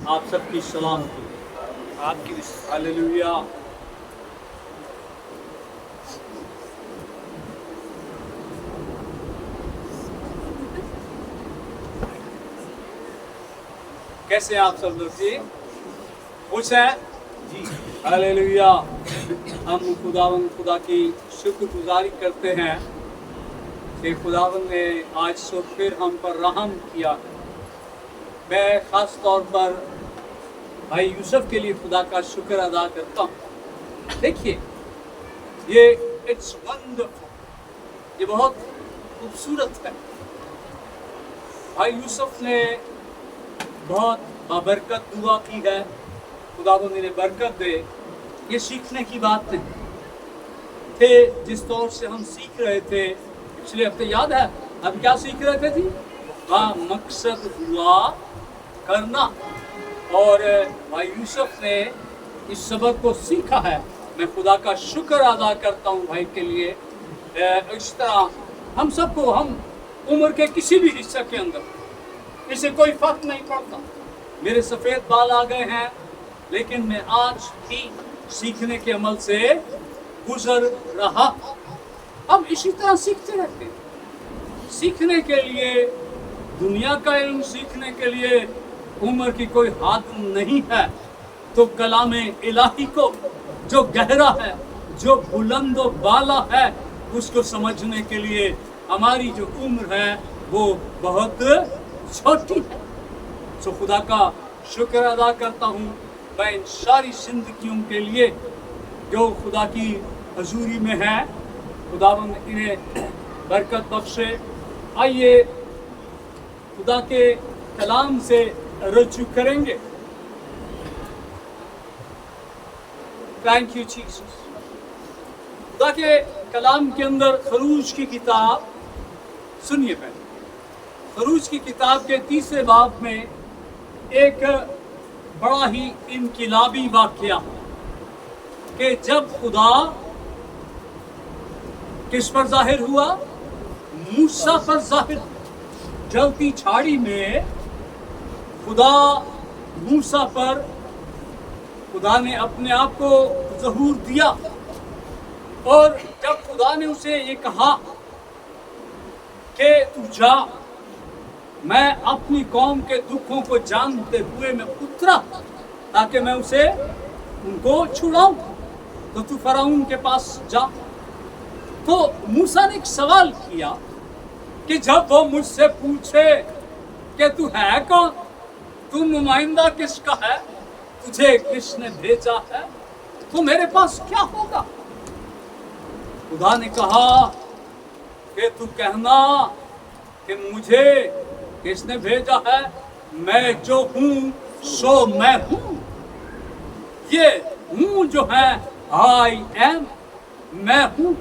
आप सबकी सलामती, आपकी भी हालेलुया। कैसे हैं आप सब लोग जी? खुश हैं जी। हालेलुया। हम खुदा की शुक्रगुजारी करते हैं कि खुदावन ने आज से फिर हम पर रहम किया। मैं ख़ास तौर पर भाई यूसुफ के लिए खुदा का शुक्र अदा करता हूँ। देखिए, ये इट्स वंडरफुल, ये बहुत खूबसूरत है। भाई यूसुफ ने बहुत बाबरकत दुआ की है, खुदावंद ने बरकत दे। ये सीखने की बात नहीं थे, जिस दौर से हम सीख रहे थे पिछले हफ्ते, याद है हम क्या सीख रहे थे जी? मकसद हुआ करना। और भाई यूसुफ ने इस सबक को सीखा है। मैं खुदा का शुक्र अदा करता हूँ भाई के लिए। इस तरह हम सबको, हम उम्र के किसी भी हिस्से के अंदर, इससे कोई फर्क नहीं पड़ता। मेरे सफ़ेद बाल आ गए हैं, लेकिन मैं आज भी सीखने के अमल से गुजर रहा। हम इसी तरह सीखते रहते हैं। सीखने के लिए, दुनिया का इल्म सीखने के लिए उम्र की कोई हाथ नहीं है। तो कलाम इलाही को, जो गहरा है, जो बुलंद व बाला है, उसको समझने के लिए हमारी जो उम्र है वो बहुत छोटी है। तो खुदा का शुक्र अदा करता हूँ मैं इन सारी जिंदगियों के लिए जो खुदा की हजूरी में है। खुदावंद इन्हें बरकत बख्शे। आइए खुदा के कलाम से रुजू करेंगे। Thank you Jesus. खुदा के कलाम के अंदर खरूज की किताब, सुनिए पहले, खरूज की किताब के 3 बाब में एक बड़ा ही इनकिलाबी वाकया कि जब खुदा किस पर जाहिर हुआ? मूसा पर जाहिर। जलती झाड़ी में खुदा मूसा पर, खुदा ने अपने आप को ज़हूर दिया। और जब खुदा ने उसे ये कहा कि तू जा, मैं अपनी कौम के दुखों को जानते हुए मैं उतरा ताकि मैं उसे उनको छुड़ाऊं, तो तू फराउन के पास जा। तो मूसा ने एक सवाल किया कि जब वो मुझसे पूछे कि तू है कौन, तू नुमाइंदा किसका है, तुझे किसने भेजा है, तो मेरे पास क्या होगा? खुदा ने कहा कि तू कहना कि मुझे किसने भेजा है, मैं जो हूँ सो मैं हूँ। ये हूँ जो है आई एम, मैं हूँ।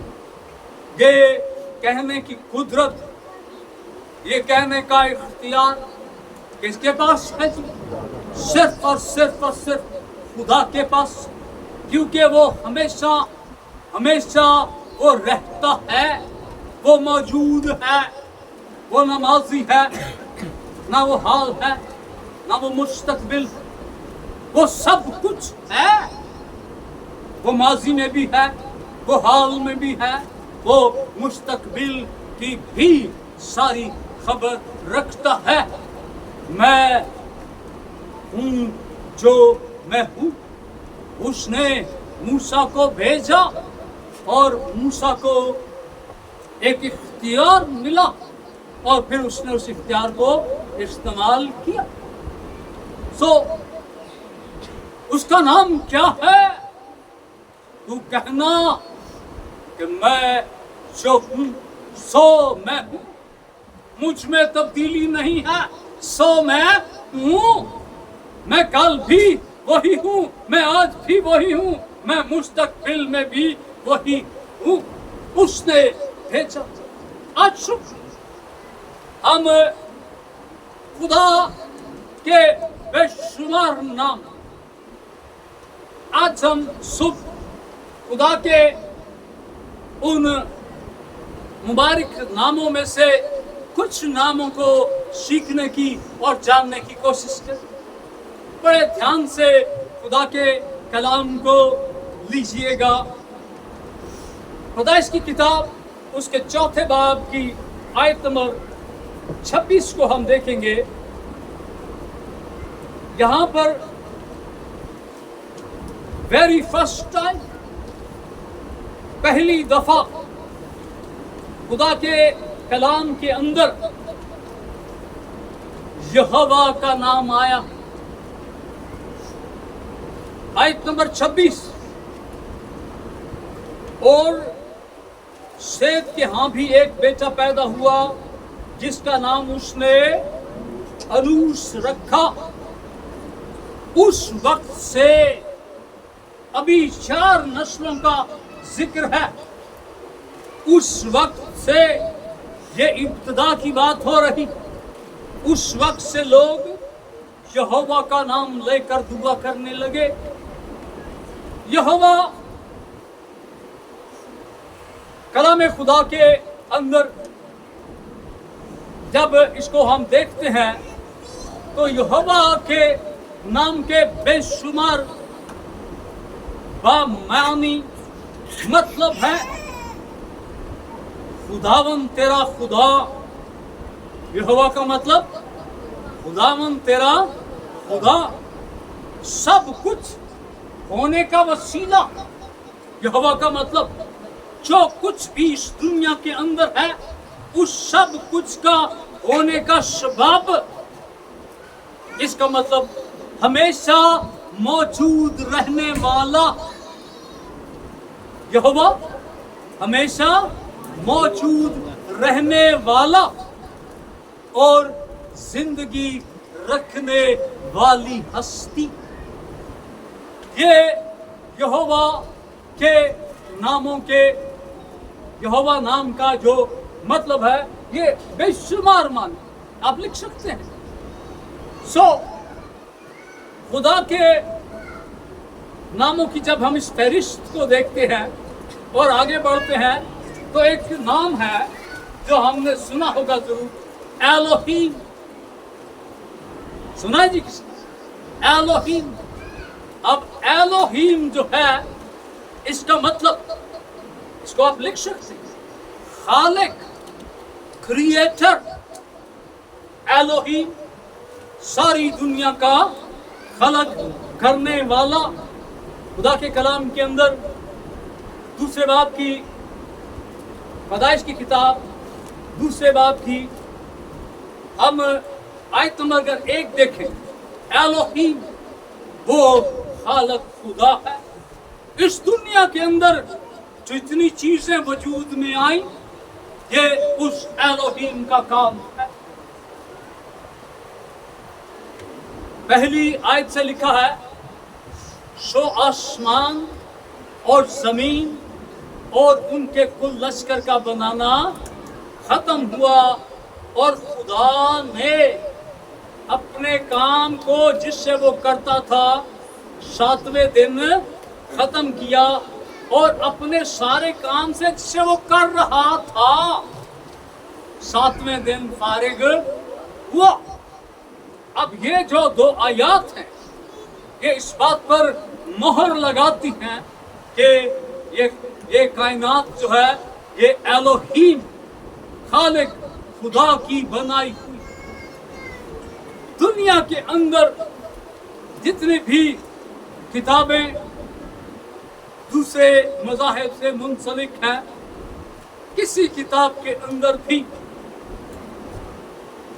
ये कहने की कुदरत, ये कहने का इख्तियार किसके पास है? सिर्फ और सिर्फ और सिर्फ खुदा के पास। क्योंकि वो हमेशा हमेशा वो रहता है, वो मौजूद है, वो नमाजी है, ना वो हाल है, ना वो मुस्तकबिल, वो सब कुछ है। वो माजी में भी है, वो हाल में भी है, वो मुस्तकबिल की भी सारी खबर रखता है। मैं हूँ जो मैं हूँ। उसने मूसा को भेजा और मूसा को एक इख्तियार मिला और फिर उसने उस इख्तियार को इस्तेमाल किया। उसका नाम क्या है? तू कहना कि मैं जो हूँ सो मैं हूँ। मुझ में तब्दीली नहीं है, सो मैं हूँ। मैं कल भी वही हूँ, मैं आज भी वही हूँ, मैं मुस्तकबिल में भी वही हूँ। उसने भेजा। आज सुबह हम खुदा के बेशुमार नाम, आज हम सुबह खुदा के उन मुबारक नामों में से कुछ नामों को सीखने की और जानने की कोशिश करें। बड़े ध्यान से खुदा के कलाम को लीजिएगा। पैदाइश की किताब उसके चौथे बाब की आयत नंबर 26 को हम देखेंगे। यहाँ पर वेरी फर्स्ट टाइम, पहली दफा खुदा के कलाम के अंदर यहोवा का नाम आया। आयत नंबर 26, और सेत के यहाँ भी एक बेटा पैदा हुआ जिसका नाम उसने अनूस रखा। उस वक्त से अभी 4 नस्लों का जिक्र है। उस वक्त से ये इब्तिदा की बात हो रही। उस वक्त से लोग यहोवा का नाम लेकर दुआ करने लगे। यहोवा कलाम खुदा के अंदर जब इसको हम देखते हैं तो यहोवा के नाम के बेशुमार बामानी मतलब है खुदावन तेरा खुदा। यहोवा का मतलब खुदावन तेरा खुदा, सब कुछ होने का वसीला। यहोवा का मतलब जो कुछ भी इस दुनिया के अंदर है उस सब कुछ का होने का सबब। इसका मतलब हमेशा मौजूद रहने वाला। यहोवा हमेशा मौजूद रहने वाला और जिंदगी रखने वाली हस्ती। ये यहोवा के नामों के, यहोवा नाम का जो मतलब है ये बेशुमार मान आप लिख सकते हैं। खुदा के नामों की जब हम इस फहरिस्त को देखते हैं और आगे बढ़ते हैं तो एक नाम है जो हमने सुना होगा जरूर, एलोहीम। सुना है जी किसी? एलोहीम। अब एलोहीम जो है इसका मतलब, इसको आप लिख सकते हैं, खालिक, क्रिएटर। एलोहीम सारी दुनिया का खलक करने वाला। खुदा के कलाम के अंदर दूसरे बाब की, पैदाइश की किताब दूसरे बाब की हम आयत नंबर अगर 1 देखें, एलोहीम वो खालिक खुदा है। इस दुनिया के अंदर जो इतनी चीजें वजूद में आई ये उस एलोहीम का काम है। पहली आयत से लिखा है, सो आसमान और जमीन और उनके कुल लश्कर का बनाना खत्म हुआ और खुदा ने अपने काम को जिससे वो करता था 7वें दिन खत्म किया और अपने सारे काम से जिससे वो कर रहा था 7वें दिन फारिग हुआ। अब ये जो 2 आयात हैं ये इस बात पर मोहर लगाती हैं कि ये कायनात जो है ये एलोहीम खालिक खुदा की बनाई हुई। दुनिया के अंदर जितनी भी किताबें दूसरे मज़ाहिब से मुंसलिक हैं, किसी किताब के अंदर भी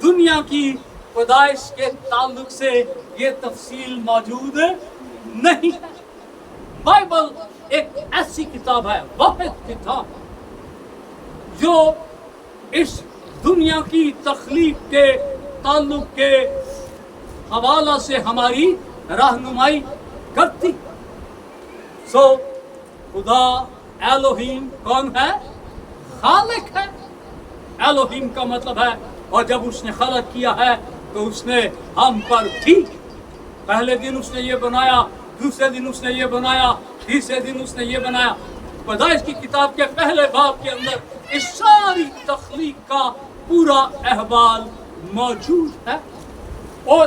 दुनिया की पैदाइश के ताल्लुक से ये तफसील मौजूद नहीं है। बाइबल एक ऐसी किताब है, वाहिद किताब जो इस दुनिया की तख्लीक के ताल्लुक के हवाला से हमारी रहनुमाई करती। खुदा एलोहीम कौन है? खालिक है। एलोहीम का मतलब है, और जब उसने खलक किया है तो उसने हम पर भी, पहले दिन उसने ये बनाया, दूसरे दिन उसने ये बनाया, तीसरे दिन उसने ये बनाया। पैदाइश की किताब के पहले बाब के अंदर इस सारी तख्लीक का पूरा अहवाल मौजूद है। और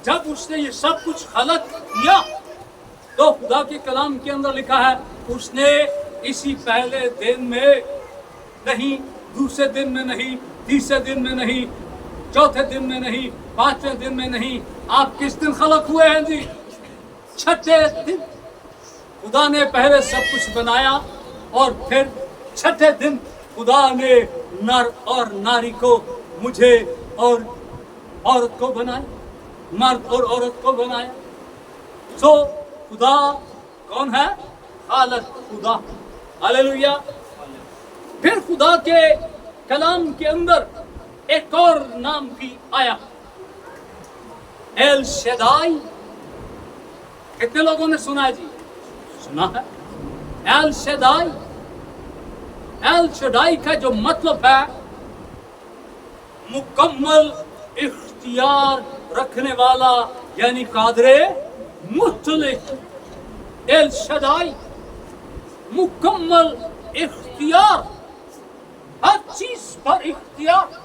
जब उसने ये सब कुछ खलक किया तो खुदा के कलाम के अंदर लिखा है उसने इसी पहले दिन में नहीं, दूसरे दिन में नहीं, तीसरे दिन में नहीं, चौथे दिन में नहीं, पांचवें दिन में नहीं, आप किस दिन खलक हुए हैं जी? छठे दिन। खुदा ने पहले सब कुछ बनाया और फिर छठे दिन खुदा ने नर और नारी को, मुझे और औरत को बनाया, मर्द और औरत को बनाया। सो खुदा कौन है? खालिक खुदा। हालेलुया। फिर खुदा के कलाम के अंदर एक और नाम भी आया, एल शदाई। कितने लोगों ने सुना है जी? सुना है। एल शदाई, एल शदाई का जो मतलब है मुकम्मल इख्तियार रखने वाला, यानी कादरे मुतलक। एल शदाई मुकम्मल इख्तियार, हर चीज पर इख्तियार।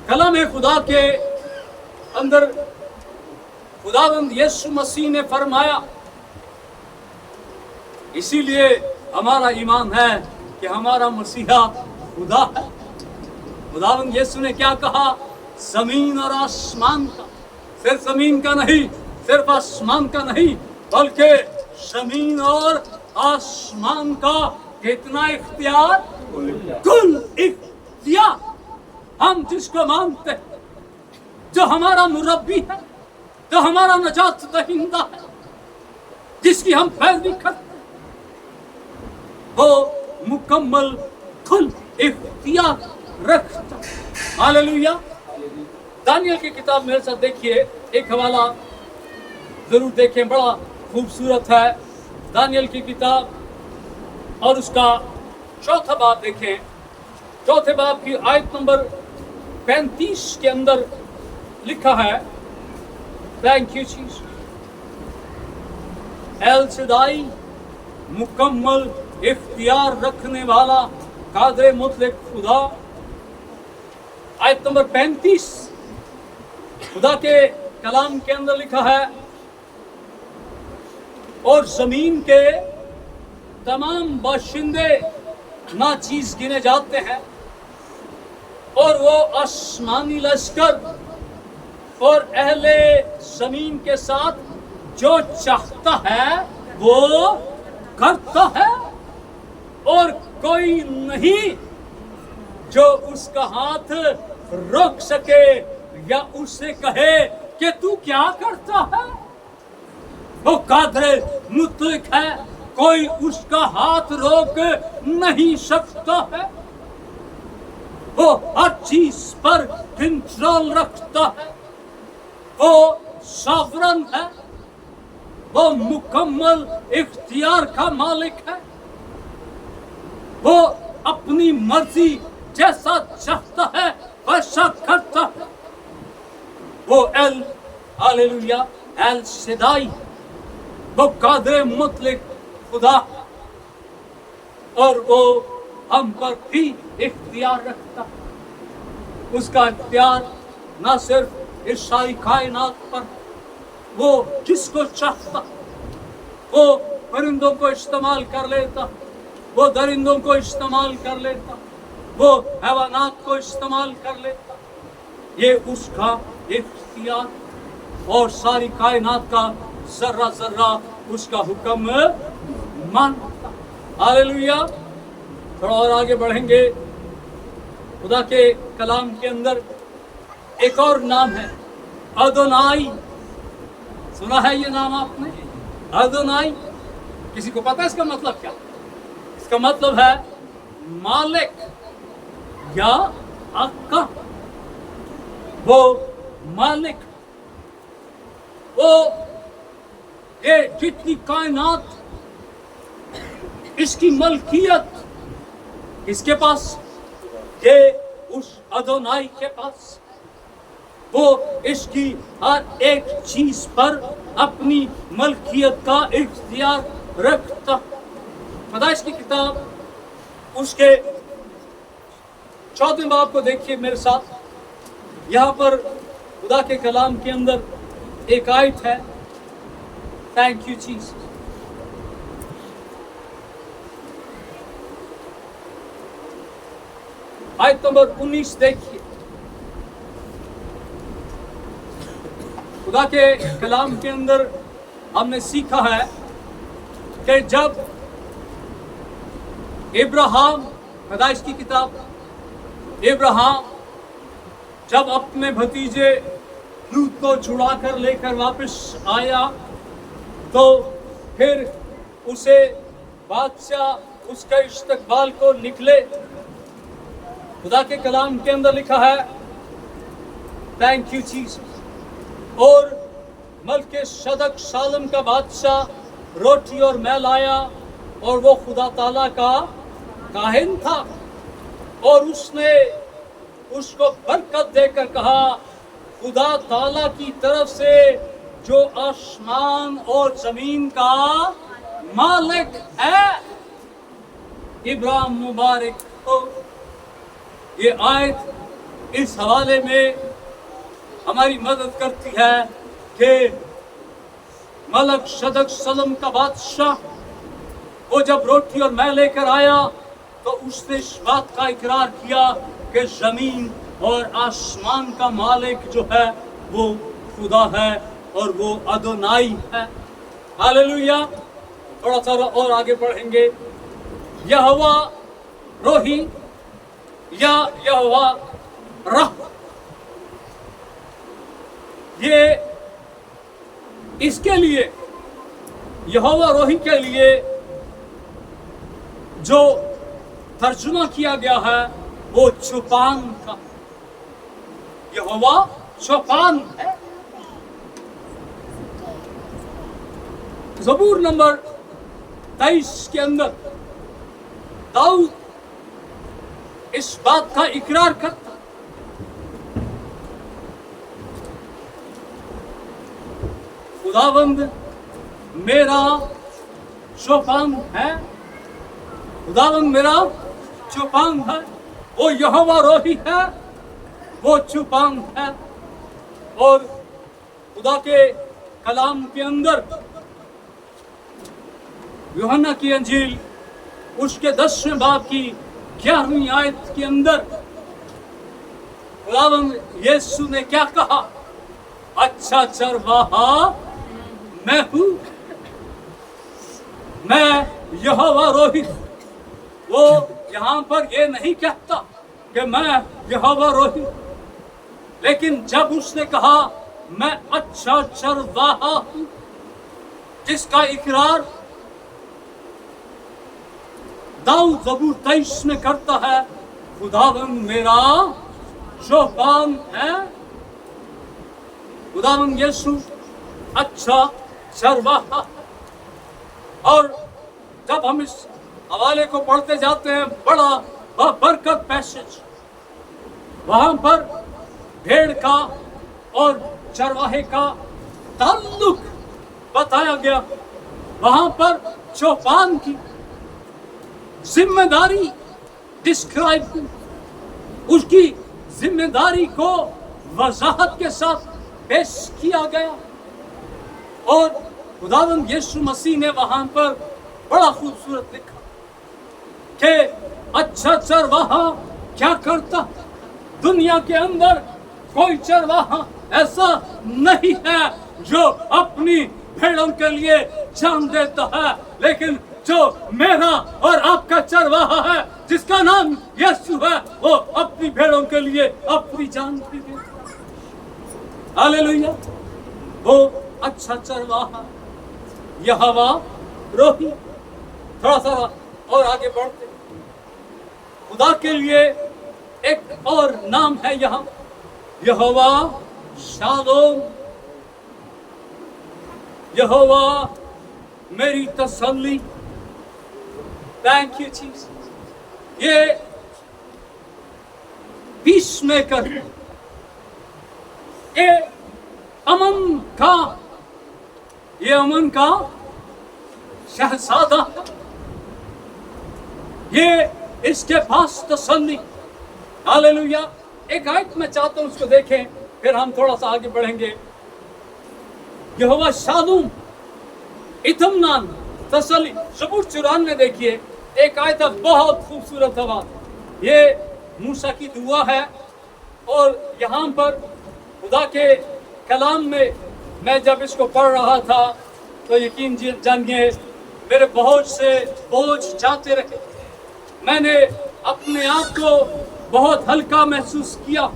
कलाम खुदा के अंदर खुदावंद यीशु मसीह ने फरमाया, इसीलिए हमारा ईमान है कि हमारा मसीहा खुदा है। खुदावंद यीशु ने क्या कहा? जमीन और आसमान का, सिर्फ जमीन का नहीं, सिर्फ आसमान का नहीं, बल्कि जमीन और आसमान का कितना इख्तियार? कुल इख्तियार। हम जिसको मानते हैं, जो हमारा मुरब्बी है, जो हमारा नजात दहिंदा है, जिसकी हम पैरवी करते हैं, वो मुकम्मल कुल इख्तियार रखता है। हालेलुया। दानियल की किताब मेरे साथ देखिए, एक हवाला जरूर देखें, बड़ा खूबसूरत है। दानियल की किताब और उसका चौथा बाब देखें। चौथे बाब की आयत नंबर 35 के अंदर लिखा है, thank you Jesus, L Shaddai मुकम्मल इख्तियार रखने वाला कादर मुतलक खुदा। आयत नंबर 35 खुदा के कलाम के अंदर लिखा है, और जमीन के तमाम बाशिंदे नाचीज गिने जाते हैं, और वो आसमानी लश्कर और अहले जमीन के साथ जो चाहता है वो करता है, और कोई नहीं जो उसका हाथ रोक सके या उससे कहे कि तू क्या करता है। वो कादरे मुतलक है, कोई उसका हाथ रोक नहीं सकता है। वो हर चीज पर कंट्रोल रखता है, वो सॉवरन है, वो मुकम्मल इख्तियार का मालिक है। वो अपनी मर्जी जैसा चाहता है वैसा करता है। वो एल हालेलुया एल शदाई, वो कादर मुतलक खुदा, और वो हम पर भी इख्तियार रखता है। उसका इख्तियार न सिर्फ इस सारी कायनात पर, वो जिसको चाहता वो परिंदों को इस्तेमाल कर लेता, वो दरिंदों को इस्तेमाल कर लेता, वो हैवानात को इस्तेमाल कर लेता। ये उसका इख्तियार, और सारी कायनात का जर्रा जर्रा उसका हुक्म मानता। हालेलुया। थोड़ा और आगे बढ़ेंगे। खुदा के कलाम के अंदर एक और नाम है अदोनाई। सुना है ये नाम आपने? अदोनाई। किसी को पता है इसका मतलब क्या? इसका मतलब है मालिक या आका। वो मालिक, वो ये जितनी कायनात, इसकी मलकियत किसके पास? ये उस अदोनाई के पास। वो इसकी हर एक चीज पर अपनी मलकियत का इख्तियार रखता। पैदाइश की किताब उसके 4वें बाब को देखिए मेरे साथ। यहाँ पर खुदा के कलाम के अंदर एक आयत है, थैंक यू जीसस। आयत नंबर 19 देखिए। खुदा के कलाम के अंदर हमने सीखा है कि जब इब्राहिम, पैदाइश की किताब, इब्राहिम जब अपने भतीजे लूत को छुड़ा कर लेकर वापस आया तो फिर उसे बादशाह उसके इस्तकबाल को निकले। खुदा के कलाम के अंदर लिखा है, थैंक यू जीसस। और मलके सदक सालम का बादशाह रोटी और मैल आया और वो खुदा ताला का काहिन था और उसने उसको बरकत देकर कहा, खुदा ताला की तरफ से जो आसमान और जमीन का मालिक है, इब्राहिम मुबारक हो। ये आयत इस हवाले में हमारी मदद करती है कि मलक सदक सलम का बादशाह वो जब रोटी और मैं लेकर आया तो उसने इस बात का इकरार किया कि जमीन और आसमान का मालिक जो है वो खुदा है और वो अदोनाई है। हालेलुया। थोड़ा सा और आगे बढ़ेंगे। यहोवा रोही या यहोवा राह, ये इसके लिए, यहोवा रोही के लिए जो तर्जुमा किया गया है वो चौपान का। यहोवा चौपान है। ज़बूर नंबर 23 के अंदर दाऊद इस बात का इकरार करता, खुदावंद मेरा चौपान है, खुदावंद मेरा चौपान है। वो यहोवा रोही है, वो चौपान है। और खुदा के कलाम के अंदर यूहन्ना की अंजील उसके 10वें बाब की 11वीं आयत के अंदर खुदावंद यीशु ने क्या कहा? अच्छा चरवाहा मैं हूं, मैं यहोवा रोही। वो यहाँ पर ये नहीं कहता कि मैं यहोवा रोही, लेकिन जब उसने कहा मैं अच्छा चरवाहा हूं, जिसका इकरार दाऊद ज़बूर 23 में करता है, खुदावंद मेरा चौपान है। खुदावंद यीशु अच्छा चरवाहा। और जब हम इस हवाले को पढ़ते जाते हैं, बड़ा बरकत पैसेज, वहां पर भेड़ का और चरवाहे का ताल्लुक बताया गया। वहां पर चौपान की जिम्मेदारी डिस्क्राइब की, उसकी जिम्मेदारी को वजाहत के साथ पेश किया गया। और खुदावंद यीशु मसीह ने वहां पर बड़ा खूबसूरत लिखा कि अच्छा चरवाहा क्या करता। दुनिया के अंदर कोई चरवाहा ऐसा नहीं है जो अपनी भेड़ों के लिए जान देता है, लेकिन जो मेरा और आपका चरवाहा है, जिसका नाम यीशु है, वो अपनी भेड़ों के लिए अपनी जान दे देता। हालेलुया। वो अच्छा चरवाहा यहोवा रोही। थोड़ा सा और आगे बढ़ते, खुदा के लिए एक और नाम है यहाँ, यहोवा शालोम। यहोवा मेरी तसल्ली। Thank you Jesus. ये पीस मेकर, ये अमन का शहजादा, ये इसके पास तसल्ली। हालेलुया। एक आयत मैं चाहता हूं उसको देखें, फिर हम थोड़ा सा आगे बढ़ेंगे। यहोवा शालूम, इत्मीनान, तसल्ली। ज़बूर 94 में देखिए एक आयत है, बहुत खूबसूरत बात। ये मूसा की दुआ है और यहाँ पर खुदा के कलाम में मैं जब इसको पढ़ रहा था तो यकीन जानिए मेरे बहुत से बोझ जाते रहे। मैंने अपने आप को बहुत हल्का महसूस किया।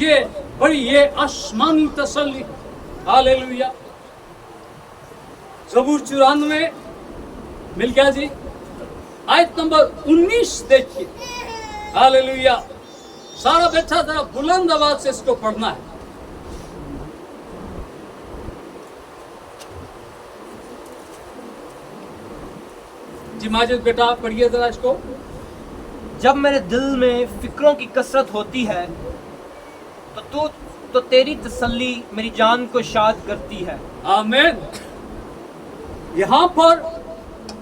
ये आसमानी तसल्ली। हालेलुया। ज़बूर 94 मिल गया जी। आयत नंबर 19 देखिए। हालेलुया। सारा बच्चा जरा बुलंद आवाज से इसको पढ़ना है। जी माजिद बेटा पढ़िए जरा इसको। जब मेरे दिल में फिक्रों की कसरत होती है तो तेरी तसल्ली मेरी जान को शाद करती है। आमीन। यहाँ पर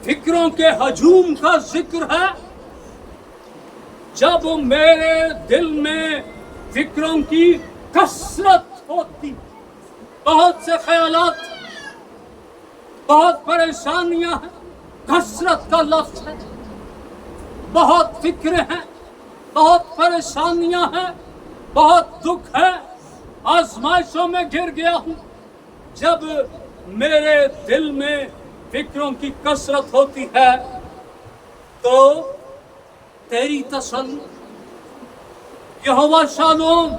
फिक्रों के हजूम का जिक्र है। जब मेरे दिल में फिक्रों की कसरत होती, बहुत से ख्यालात, बहुत परेशानियां हैं, कसरत का लफ्ज है, बहुत फिक्र हैं, बहुत परेशानियां हैं, बहुत दुख है, आजमाइशों में गिर गया हूं। जब मेरे दिल में फिक्रों की कसरत होती है तो तेरी तसल्ली, यहोवा शालोम,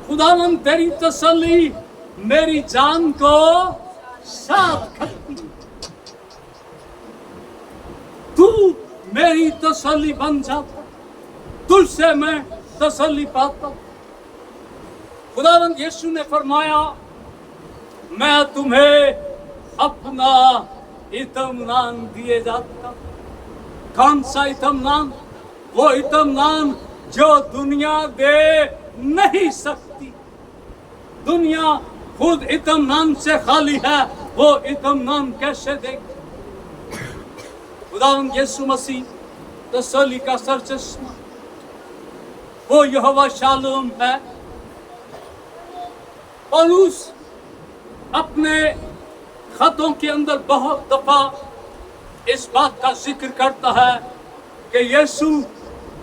खुदावंद तेरी तसल्ली मेरी जान को शाद करती। तू मेरी तसल्ली बन जाता, तुझसे मैं तसल्ली पाता। खुदावंद यीशु ने फरमाया, मैं तुम्हें अपना इत्मीनान दिए जाता। कौन सा इत्मीनान? वो इत्मीनान जो दुनिया दे नहीं सकती। दुनिया खुद इत्मीनान से खाली है, वो इत्मीनान कैसे देगी? खुदावंद यीशु मसीह तसल्ली का सरचश्मा, वो यहोवा शालोम है। पौलुस अपने खतों के अंदर बहुत दफा इस बात का जिक्र करता है कि यीशु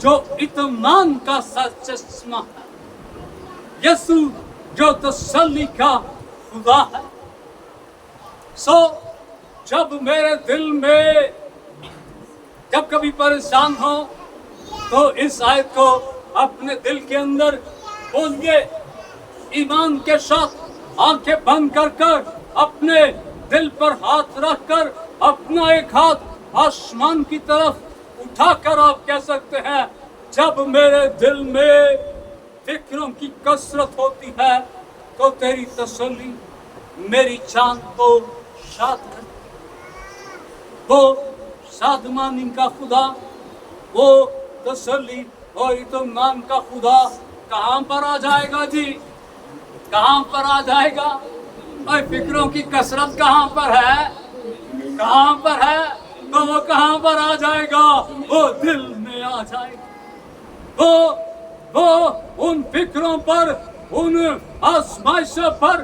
जो इत्मीनान का सरचश्मा है, यीशु जो तसल्ली का खुदा है। सो जब मेरे दिल में जब कभी परेशान हो तो इस आयत को अपने दिल के अंदर बोलिए, ईमान के साथ आंखें बंद कर कर अपने दिल पर हाथ रखकर अपना एक हाथ आसमान की तरफ उठाकर आप कह सकते हैं, जब मेरे दिल में फिक्रों की कसरत होती है तो तेरी तसल्ली मेरी जान को शाद कर। वो शादमानी का खुदा, वो तसल्ली और इत्मीनान का खुदा कहां पर आ जाएगा जी? कहां पर आ जाएगा? और फिक्रों की कसरत कहां पर है? कहां पर है? तो वो कहां पर आ जाएगा? वो दिल में आ जाएगा। वो उन फिक्रों पर, उन आजमाइशों पर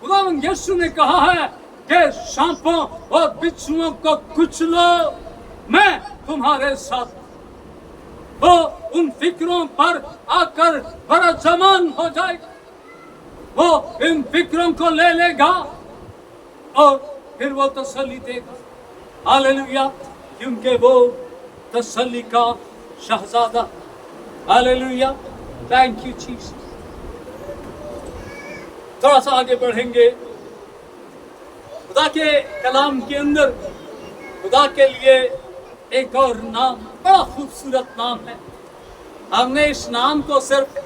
खुदावंद यीशु ने कहा है कि सांपों और बिच्छुओं को कुचलो, मैं तुम्हारे साथ। वो उन फिक्रों पर आकर बड़ा जमान हो जाएगा। वो इन फिक्रों को ले लेगा और फिर वो तसल्ली देगा। हालेलुया। क्योंकि वो तसल्ली का शहजादा। हालेलुया। Thank you Jesus. थोड़ा सा आगे बढ़ेंगे। खुदा के कलाम के अंदर खुदा के लिए एक और नाम, बड़ा खूबसूरत नाम है। हमने इस नाम को सिर्फ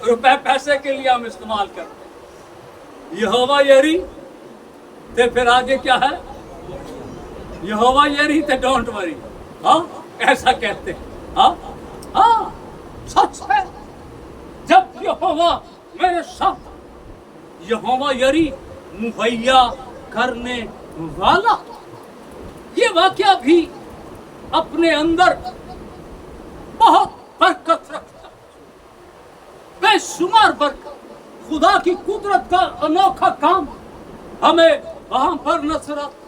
रुपए पैसे के लिए हम इस्तेमाल करते हैं। यहोवा यरी, तो फिर आगे क्या है? यहोवा यरी तो डोंट वरी। हाँ, ऐसा कहते हैं। हाँ, सच है। जब यहोवा मेरे साथ, यहोवा यरी मुहैया करने वाला, ये वाक्या भी अपने अंदर बहुत बरकत रखता। बेशुमार बरकत, खुदा की कुदरत का अनोखा काम हमें वहां पर नजर आता।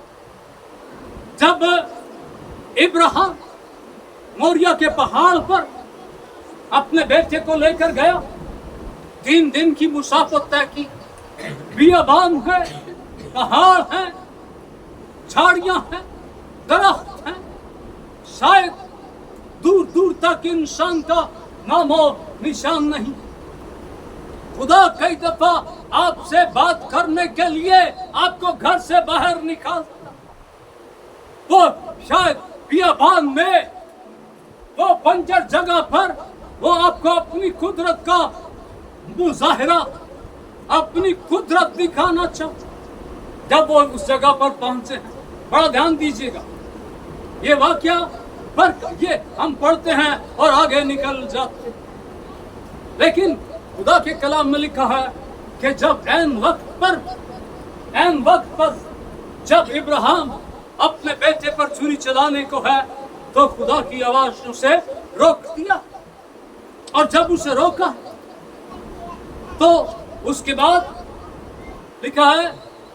जब इब्राहिम मोरिया के पहाड़ पर अपने बेटे को लेकर गया, 3 दिन की मुसाफत तय की। बियाबान है, पहाड़ है, झाड़ियां हैं, दरख्त हैं, शायद दूर दूर तक इंसान का नामो निशान नहीं। खुदा कई दफा आपसे बात करने के लिए आपको घर से बाहर निकालता। वो शायद बियाबान में, वो बंजर जगह पर वो आपको अपनी कुदरत का मुजाहिरा, अपनी कुदरत दिखाना चाहता। जब वो उस जगह पर पहुंचे हैं, बड़ा ध्यान दीजिएगा, ये वाकया पर ये हम पढ़ते हैं और आगे निकल जाते हैं, लेकिन खुदा के कलाम में लिखा है कि जब ऐन वक्त पर जब इब्राहिम अपने बेटे पर छुरी चलाने को है, तो खुदा की आवाज ने उसे रोक दिया। और जब उसे रोका तो उसके बाद लिखा है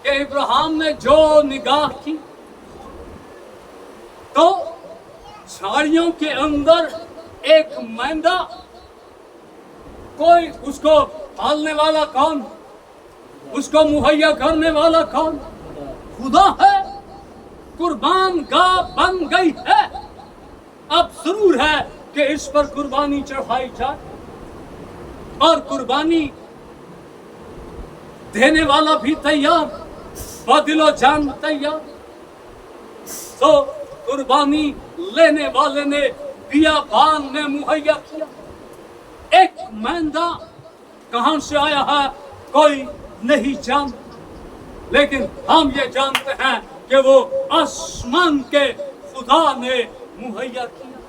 कि इब्राहिम ने जो निगाह की तो झाड़ियों के अंदर एक मेंढा, कोई उसको पालने वाला कौन, उसको मुहैया करने वाला कौन? खुदा है। कुर्बान गाह बन गई है। अब जरूर है कि इस पर कुर्बानी चढ़ाई जाए, और कुर्बानी देने वाला भी तैयार, बदिलो जान तैयार। तो कुर्बानी लेने वाले ने बियाबान में मुहैया किया। एक मेंढा कहां से आया है कोई नहीं जानता, लेकिन हम ये जानते हैं कि वो आसमान के खुदा ने मुहैया किया।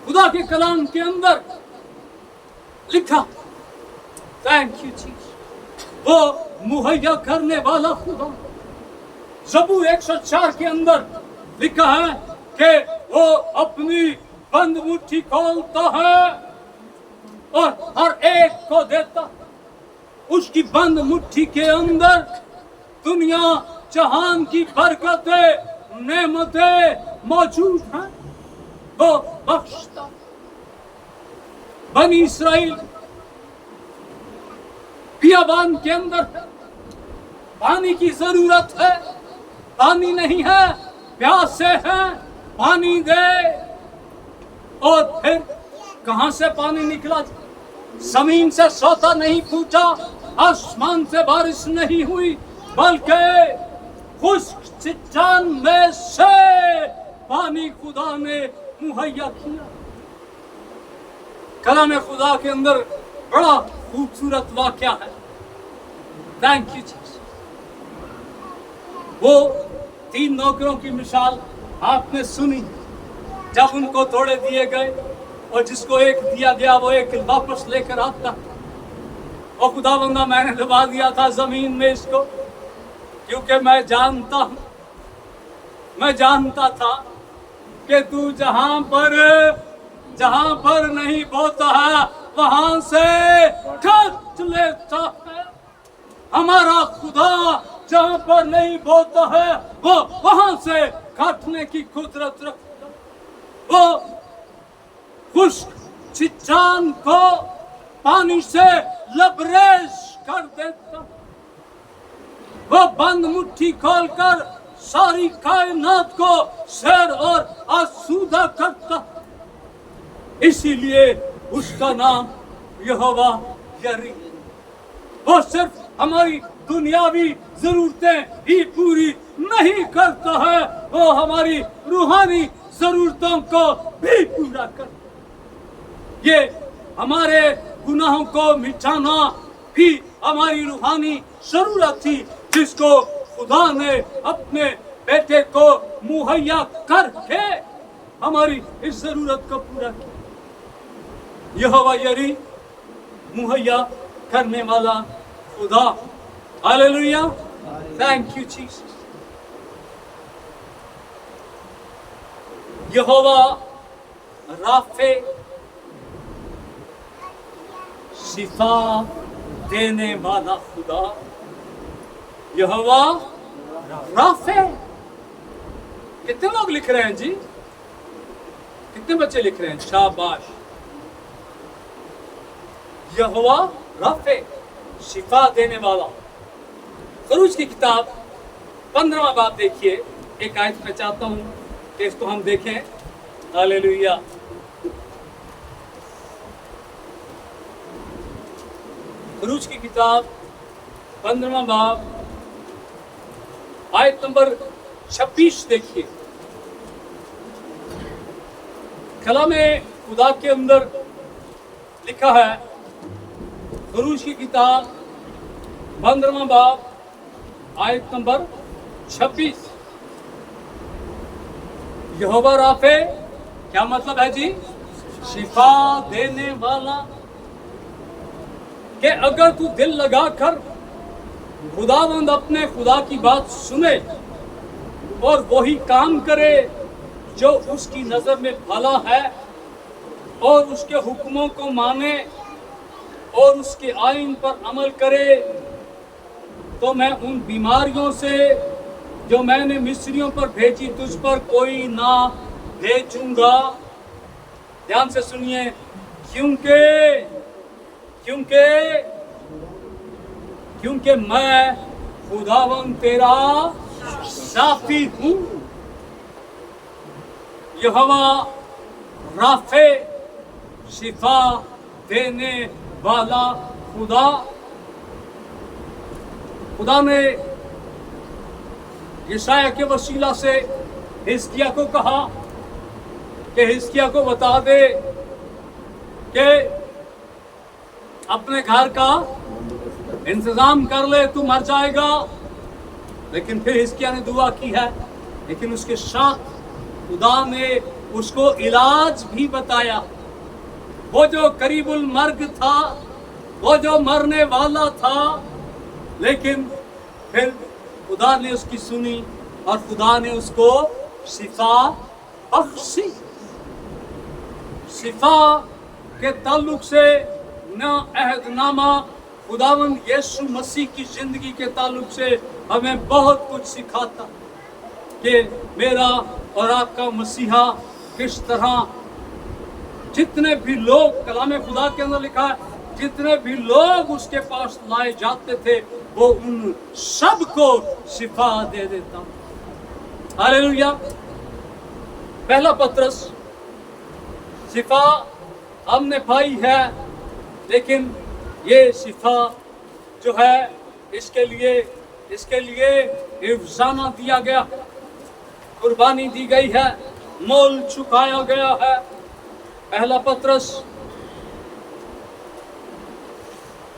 खुदा के कलाम के अंदर लिखा, थैंक यू जीसस, वो मुहैया करने वाला खुदा। ज़बूर 104 के अंदर लिखा है कि वो अपनी बंद मुट्ठी खोलता है और हर एक को देता। उसकी बंद मुट्ठी के अंदर दुनिया जहान की बरकतें, नेमतें मौजूद हैं। वो बख्शता। बनी इसराइल बियाबान के अंदर पानी की जरूरत है, पानी नहीं है, प्यासे हैं, पानी दे। और फिर कहां से पानी निकला? जमीन से सोता नहीं फूटा, आसमान से बारिश नहीं हुई, बल्कि खुश्क चट्टान में से पानी खुदा ने मुहैया किया। कलाम खुदा के अंदर बड़ा खूबसूरत वाकया है। Thank you Jesus. वो 3 नौकरों की मिसाल आपने सुनी, जब उनको थोड़े दिए गए और जिसको एक दिया गया वो एक वापस लेकर आता। और खुदावंदा मैंने दबा दिया था जमीन में इसको, क्योंकि मैं जानता था कि तू जहां पर नहीं बोता है वहां से काट लेता है। हमारा खुदा जहां पर नहीं बोता है वो वहां से काटने की कुदरत रखता। वो खुश्क चट्टान को पानी से लबरेज कर देता। वो बंद मुट्ठी खोलकर सारी कायनात को सैर और आसूदा करता। इसीलिए उसका नाम यहोवा यरी। वो सिर्फ हमारी दुनियावी जरूरतें ही पूरी नहीं करता है, वो हमारी रूहानी जरूरतों को भी पूरा करता। ये हमारे गुनाहों को मिटाना भी हमारी रूहानी जरूरत थी, जिसको खुदा ने अपने बेटे को मुहैया करके हमारी इस जरूरत को पूरा किया। यहोवा यरी, मुहैया करने वाला खुदा। Hallelujah, thank you Jesus. Jehovah Rafe, शिफा देने वाला खुदा यहोवा राफे। कितने लोग लिख रहे हैं जी? कितने बच्चे लिख रहे हैं? शाबाश। यहोवा राफे, शिफा देने वाला। खरूज की किताब 15वां बाब देखिए। एक आयत में चाहता हूं कि इसको हम देखें। हालेलुया। खरूज की किताब 15वां बाब आयत नंबर 26 देखिए। कलामे खुदा के अंदर लिखा है, खरूज की किताब 15वां बाब आयत नंबर 26। यहोवा राफे, क्या मतलब है जी? शिफा देने वाला। कि अगर तू दिल लगाकर खुदावंद अपने खुदा की बात सुने और वही काम करे जो उसकी नजर में भला है और उसके हुक्मों को माने और उसके आईन पर अमल करे, तो मैं उन बीमारियों से जो मैंने मिस्रियों पर भेजी तुझ पर कोई ना भेजूंगा। ध्यान से सुनिए। क्योंकि मैं खुदावन तेरा साफी हूं। यहोवा राफे, शिफा देने वाला खुदा ने यशाया के वसीला से हिजकिय्याह को कहा कि हिजकिय्याह को बता दे कि अपने घर का इंतजाम कर ले, तू मर जाएगा। लेकिन फिर हिजकिय्याह ने दुआ की है, लेकिन उसके साथ खुदा ने उसको इलाज भी बताया। वो जो करीबुल मर्ग था, वो जो मरने वाला था, लेकिन फिर खुदा ने उसकी सुनी और खुदा ने उसको शिफा बख्शी। शिफा के ताल्लुक से ना अहदनामा खुदावंद यीशु मसीह की जिंदगी के ताल्लुक से हमें बहुत कुछ सिखाता कि मेरा और आपका मसीहा किस तरह, जितने भी लोग, कलामे खुदा के अंदर लिखा है, जितने भी लोग उसके पास लाए जाते थे वो उन सब को शिफा दे देता। हालेलुया। पहला पत्रस, शिफा हमने पाई है, लेकिन ये शिफा जो है इसके लिए इफ्साना दिया गया, कुर्बानी दी गई है, मोल चुकाया गया है। पहला पत्रस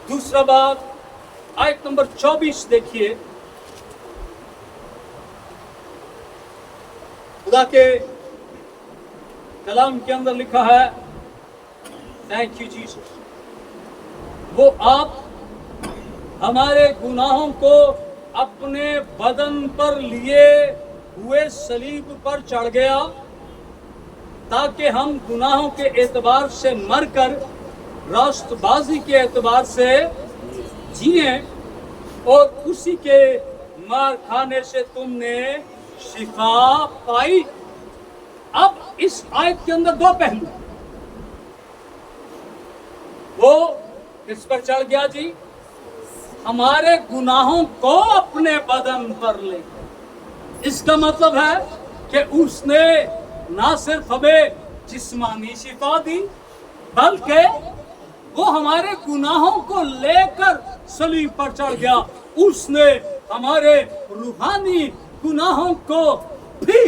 2 बाब आयत नंबर 24 देखिए। खुदा के कलाम के अंदर लिखा है, थैंक यू जीसस, वो आप हमारे गुनाहों को अपने बदन पर लिए हुए सलीब पर चढ़ गया, ताकि हम गुनाहों के एतबार से मरकर रास्तबाजी के एतबार से जिए, और उसी के मार खाने से तुमने शिफा पाई। अब इस आयत के अंदर दो पहलू। वो किस पर चढ़ गया जी? हमारे गुनाहों को अपने बदन पर ले। इसका मतलब है कि उसने ना सिर्फ हमें जिस्मानी शिफा दी, बल्कि वो हमारे गुनाहों को लेकर सलीब पर चढ़ गया। उसने हमारे रूहानी गुनाहों को भी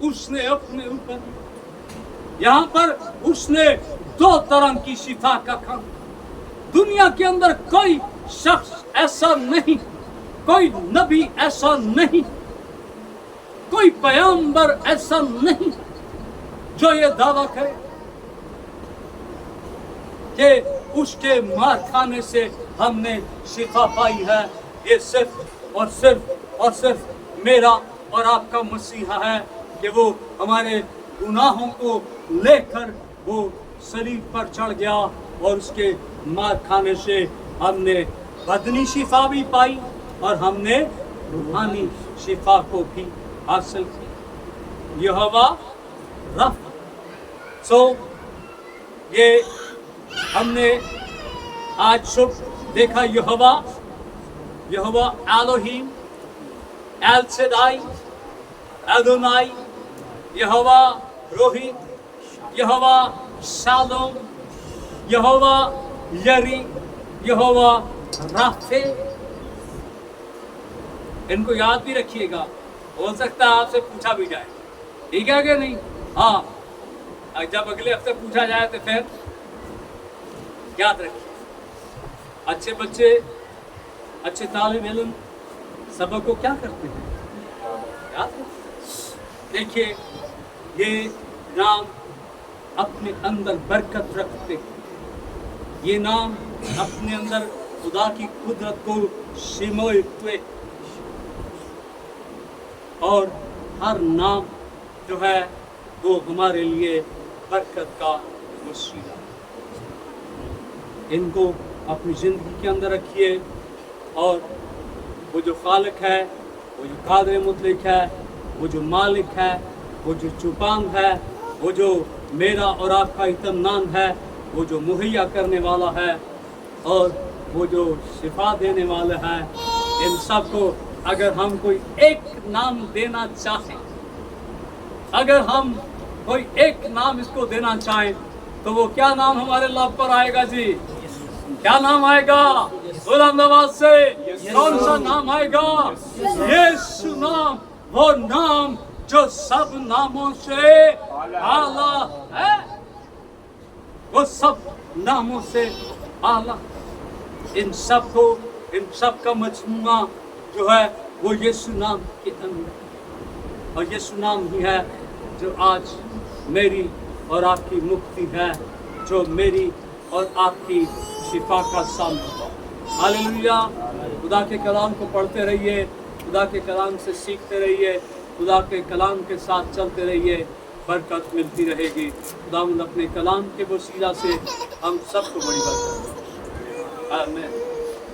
उसने अपने ऊपर, यहाँ पर उसने 2 तरह की शिफा का काम। दुनिया के अंदर कोई शख्स ऐसा नहीं, कोई नबी ऐसा नहीं, कोई पैगंबर ऐसा नहीं जो ये दावा करे कि उसके मार खाने से हमने शिफा पाई है। ये सिर्फ और सिर्फ मेरा और आपका मसीहा है कि वो हमारे गुनाहों को लेकर वो सलीब पर चढ़ गया और उसके मार खाने से हमने बदनी शिफा भी पाई और हमने रूहानी शिफा को भी हासिल की। यहोवा रफ। सो ये हमने आज सुबह देखा यहोवा एलोहीम, एल सदाई, अदोनाई, यहोवा रोही, यहोवा शालोम, यहोवा यरी, यहोवा राफे। इनको याद भी रखिएगा, हो सकता है आपसे पूछा भी जाए, ठीक है कि नहीं? हाँ, जब अगले हफ्ते पूछा जाए तो फिर याद रखिए। अच्छे बच्चे, अच्छे तालिब इल्म सबक को क्या करते हैं? याद रखिए। देखिए, ये नाम अपने अंदर बरकत रखते हैं। ये नाम अपने अंदर खुदा की कुदरत को सिमोए हुए, और हर नाम जो है वो हमारे लिए बरकत का वसीला। इनको अपनी ज़िंदगी के अंदर रखिए, और वो जो खालिक है, वो जो कादिर मुतलक है, वो जो मालिक है, वो जो चुपांग है, वो जो मेरा और आपका इत्मीनान है, वो जो मुहैया करने वाला है, और वो जो शिफा देने वाला है, इन सब को अगर हम कोई एक नाम देना चाहें, अगर हम कोई एक नाम इसको देना चाहें, तो वो क्या नाम हमारे लाभ पर आएगा जी? क्या नाम आएगा? गुलाम नवाज से कौन सा नाम आएगा? यीशु नाम, वो नाम जो सब नामों से आला है, वो सब नामों से आला। इन सब का मजमूआ जो है वो यीशु नाम के अंदर, और यीशु नाम ही है जो आज मेरी और आपकी मुक्ति है, जो मेरी और आपकी शिफा का सामना है। हालेलुया। खुदा के कलाम को पढ़ते रहिए, खुदा के कलाम से सीखते रहिए, खुदा के कलाम के साथ चलते रहिए, बरकत मिलती रहेगी। खुदावंद अपने कलाम के वसीला से हम सबको बड़ी बरकत। आमीन।